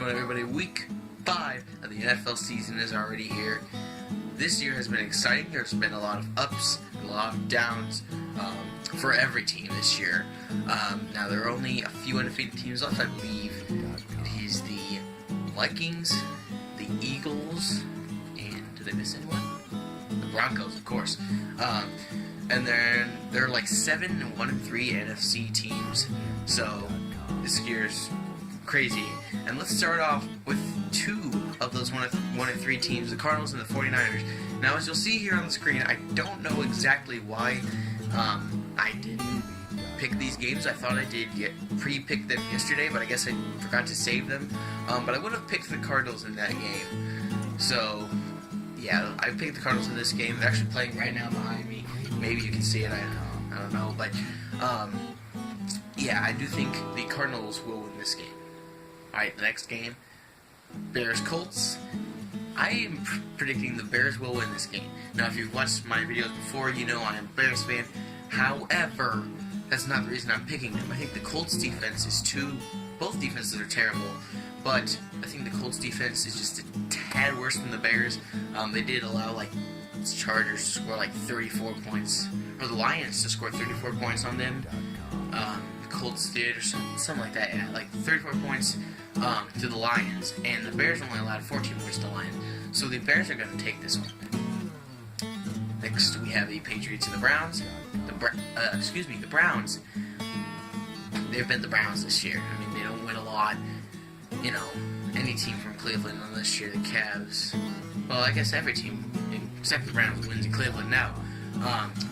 on, everybody? Week 5 of the NFL season is already here. This year has been exciting. There's been a lot of ups and a lot of downs for every team this year. Now, there are only a few undefeated teams left, I believe. It is the Vikings, the Eagles, and did I miss anyone? The Broncos, of course. And then there are like 7-1-3 NFC teams. So this year's crazy. And let's start off with 2 of those 1-3 teams, the Cardinals and the 49ers. Now, as you'll see here on the screen, I don't know exactly why I didn't pick these games. I thought I did pre-pick them yesterday, but I guess I forgot to save them. But I would have picked the Cardinals in that game. So, yeah, I picked the Cardinals in this game. They're actually playing right now behind me. Maybe you can see it, I don't know. But, yeah, I do think the Cardinals will win this game. Alright, the next game, Bears-Colts. I am predicting the Bears will win this game. Now, if you've watched my videos before, you know I am a Bears fan. However, that's not the reason I'm picking them. I think the Colts defense is both defenses are terrible, but I think the Colts defense is just a tad worse than the Bears. They did allow, like, the Chargers to score, like, 34 points, or the Lions to score 34 points on them. The Colts did, or something like that, yeah, like 34 points to the Lions, and the Bears only allowed 14 points to the Lions. So the Bears are going to take this one. Next, we have the Patriots and the Browns. The Browns. They've been the Browns this year. I mean, they don't win a lot. You know, any team from Cleveland on this year, the Cavs. Well, I guess every team, except the Browns, wins in Cleveland now.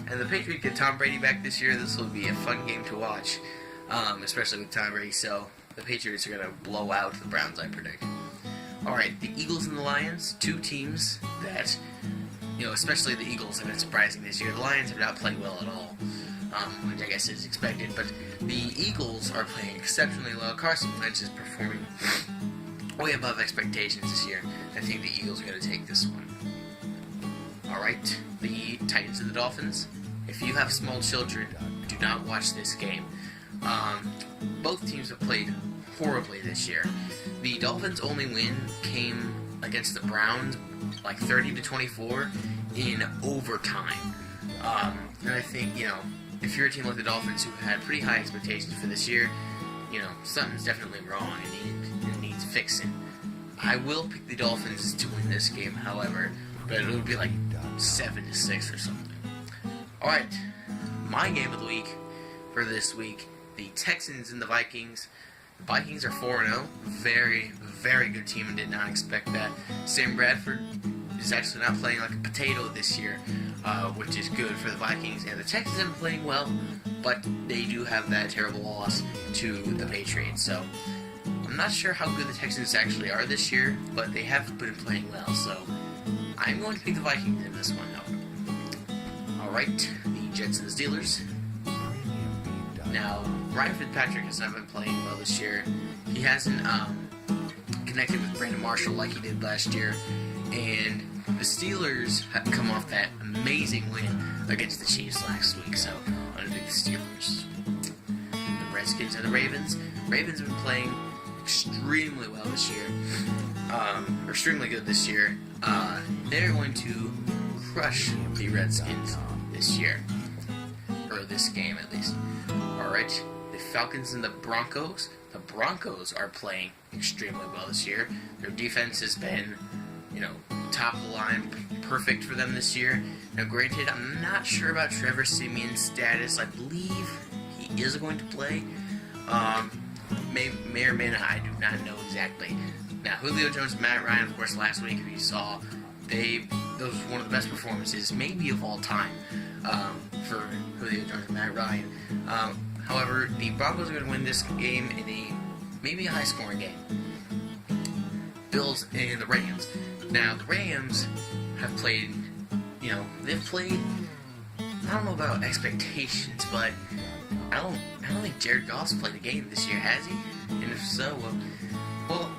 And the Patriots get Tom Brady back this year. This will be a fun game to watch, especially with Tom Brady. So the Patriots are going to blow out the Browns, I predict. Alright, the Eagles and the Lions, 2 teams that, you know, especially the Eagles have been surprising this year. The Lions have not played well at all, which I guess is expected. But the Eagles are playing exceptionally well. Carson Wentz is performing way above expectations this year. I think the Eagles are going to take this one. Alright, the Titans and the Dolphins. If you have small children, do not watch this game. Both teams have played horribly this year. The Dolphins' only win came against the Browns, like 30-24 in overtime. And I think, you know, if you're a team like the Dolphins who had pretty high expectations for this year, you know, something's definitely wrong and it needs fixing. I will pick the Dolphins to win this game, however, but it would be like 7-6 or something. Alright, my game of the week for this week, the Texans and the Vikings. The Vikings are 4-0. Very, very good team, and did not expect that. Sam Bradford is actually not playing like a potato this year, which is good for the Vikings. And the Texans have been playing well, but they do have that terrible loss to the Patriots. So I'm not sure how good the Texans actually are this year, but they have been playing well. So I'm going to pick the Vikings in this one, though. Alright, the Jets and the Steelers. Now, Ryan Fitzpatrick has not been playing well this year. He hasn't connected with Brandon Marshall like he did last year. And the Steelers have come off that amazing win against the Chiefs last week. So, I'm going to pick the Steelers. The Redskins and the Ravens. Ravens have been playing extremely well this year. Or extremely good this year. They're going to crush the Redskins this year. Or this game, at least. Alright, the Falcons and the Broncos. The Broncos are playing extremely well this year. Their defense has been, you know, top of the line, perfect for them this year. Now, granted, I'm not sure about Trevor Siemian's status. I believe he is going to play. May or may not, I do not know exactly. Now, Julio Jones and Matt Ryan, of course, last week, if you saw, those were one of the best performances, maybe of all time, for Julio Jones and Matt Ryan. However, the Broncos are going to win this game in maybe a high-scoring game. Bills and the Rams. Now, the Rams have played, you know, they've played, I don't know about expectations, but I don't think Jared Goff's played a game this year, has he? And if so, well,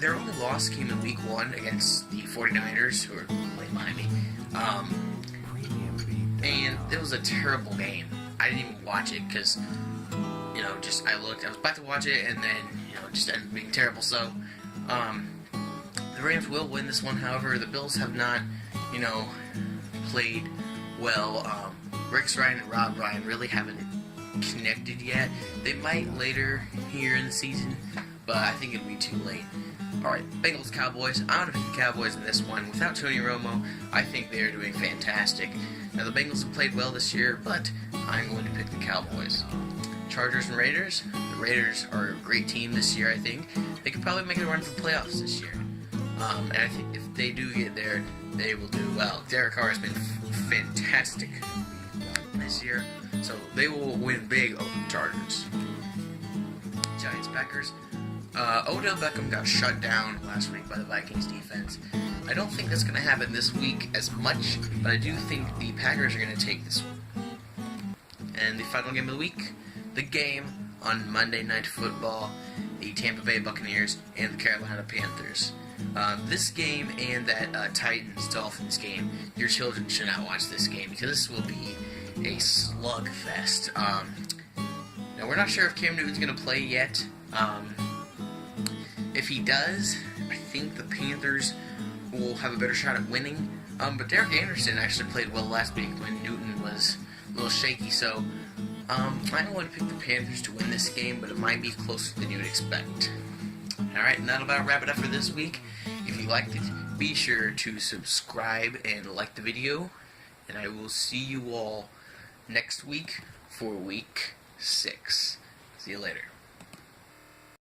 their only loss came in Week 1 against the 49ers, who are playing behind me. And it was a terrible game. I didn't even watch it because, you know, I looked, I was about to watch it, and then, just ended up being terrible. So, the Rams will win this one. However, the Bills have not, played well. Rex Ryan and Rob Ryan really haven't connected yet. They might later here in the season, but I think it'll be too late. Alright, Bengals Cowboys. I'm going to pick the Cowboys in this one. Without Tony Romo, I think they are doing fantastic. Now, the Bengals have played well this year, but I'm going to pick the Cowboys. Chargers and Raiders. The Raiders are a great team this year, I think. They could probably make a run to the playoffs this year. And I think if they do get there, they will do well. Derek Carr has been fantastic this year, so they will win big over the Chargers. Giants Packers. Odell Beckham got shut down last week by the Vikings defense. I don't think that's going to happen this week as much, but I do think the Packers are going to take this one. And the final game of the week, the game on Monday Night Football, the Tampa Bay Buccaneers and the Carolina Panthers. This game and that Titans-Dolphins game, your children should not watch this game because this will be a slugfest. Now, we're not sure if Cam Newton's going to play yet. If he does, I think the Panthers will have a better shot at winning. But Derek Anderson actually played well last week when Newton was a little shaky, so I don't want to pick the Panthers to win this game, but it might be closer than you would expect. Alright, and that'll about wrap it up for this week. If you liked it, be sure to subscribe and like the video, and I will see you all next week for week 6. See you later.